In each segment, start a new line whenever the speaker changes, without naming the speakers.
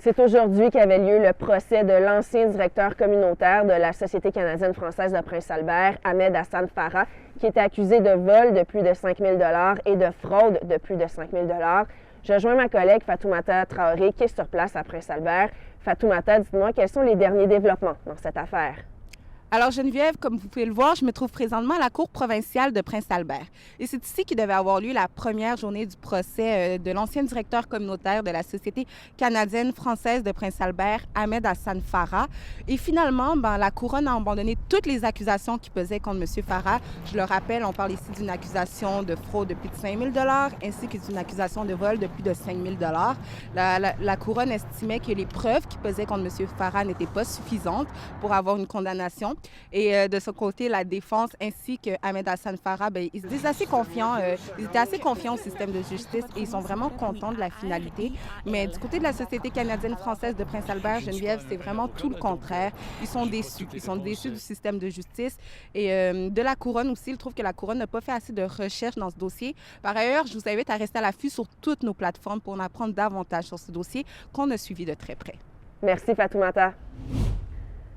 C'est aujourd'hui qu'avait lieu le procès de l'ancien directeur communautaire de la Société canadienne-française de Prince-Albert, Ahmed Hassan Farah, qui était accusé de vol de plus de 5 000 $ et de fraude de plus de 5 000 $. Je rejoins ma collègue Fatoumata Traoré, qui est sur place à Prince-Albert. Fatoumata, dites-moi, quels sont les derniers développements dans cette affaire?
Alors Geneviève, comme vous pouvez le voir, je me trouve présentement à la Cour provinciale de Prince-Albert. Et c'est ici qu'il devait avoir lieu la première journée du procès de l'ancien directeur communautaire de la Société canadienne-française de Prince-Albert, Ahmed Hassan Farah. Et finalement, la Couronne a abandonné toutes les accusations qui pesaient contre M. Farah. Je le rappelle, on parle ici d'une accusation de fraude de plus de 5 000 $ ainsi que d'une accusation de vol de plus de 5 000 $. La Couronne estimait que les preuves qui pesaient contre M. Farah n'étaient pas suffisantes pour avoir une condamnation. Et de ce côté, la défense ainsi que Ahmed Hassan Farah, ils se disent assez confiants, ils étaient assez confiants au système de justice et ils sont vraiment contents de la finalité. Mais du côté de la Société canadienne-française de Prince-Albert, Geneviève, c'est vraiment tout le contraire. Ils sont déçus. Ils sont déçus du système de justice et de la Couronne aussi. Ils trouvent que la Couronne n'a pas fait assez de recherche dans ce dossier. Par ailleurs, je vous invite à rester à l'affût sur toutes nos plateformes pour en apprendre davantage sur ce dossier qu'on a suivi de très près.
Merci Fatoumata.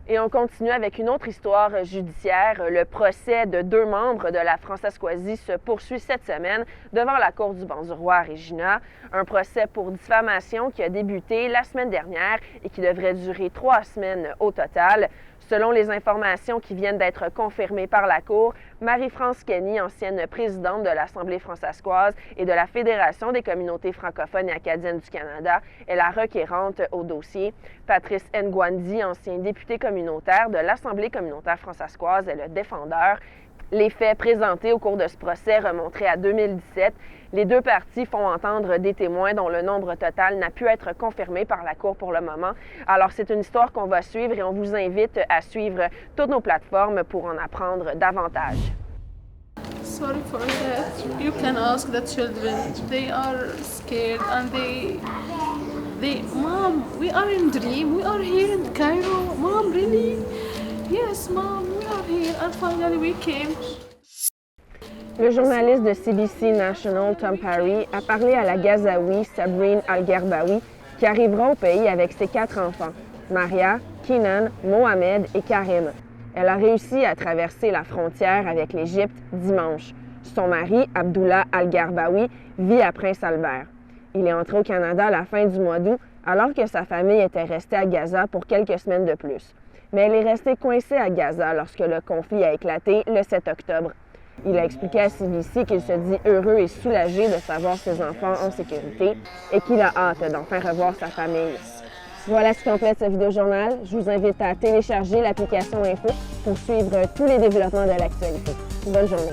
Et on continue avec une autre histoire judiciaire. Le procès de 2 membres de la Francescoisie se poursuit cette semaine devant la Cour du banc du roi à Regina. Un procès pour diffamation qui a débuté la semaine dernière et qui devrait durer 3 semaines au total. Selon les informations qui viennent d'être confirmées par la Cour, Marie-France Kenny, ancienne présidente de l'Assemblée francescoise et de la Fédération des communautés francophones et acadiennes du Canada, est la requérante au dossier. Patrice Ngwandi, ancien député communautaire de l'Assemblée communautaire francescoise, est le défendeur. Les faits présentés au cours de ce procès remonteraient à 2017. Les 2 parties font entendre des témoins dont le nombre total n'a pu être confirmé par la Cour pour le moment. Alors, c'est une histoire qu'on va suivre et on vous invite à suivre toutes nos plateformes pour en apprendre davantage.
Sorry for that. You can ask the children. They are scared and Mom, we are in Dream. We are here in Cairo. Mom, really? Yes, Mom, we are here and finally we came.
Le journaliste de CBC National, Tom Parry, a parlé à la Gazaoui Sabrine Al-Gerbaoui, qui arrivera au pays avec ses 4 enfants, Maria, Kenan, Mohamed et Karim. Elle a réussi à traverser la frontière avec l'Égypte dimanche. Son mari, Abdullah Al-Gerbaoui, vit à Prince-Albert. Il est entré au Canada à la fin du mois d'août, alors que sa famille était restée à Gaza pour quelques semaines de plus. Mais elle est restée coincée à Gaza lorsque le conflit a éclaté le 7 octobre. Il a expliqué à CBC qu'il se dit heureux et soulagé de savoir ses enfants en sécurité et qu'il a hâte d'enfin revoir sa famille. Voilà ce qui complète ce vidéojournal. Je vous invite à télécharger l'application Info pour suivre tous les développements de l'actualité. Bonne journée.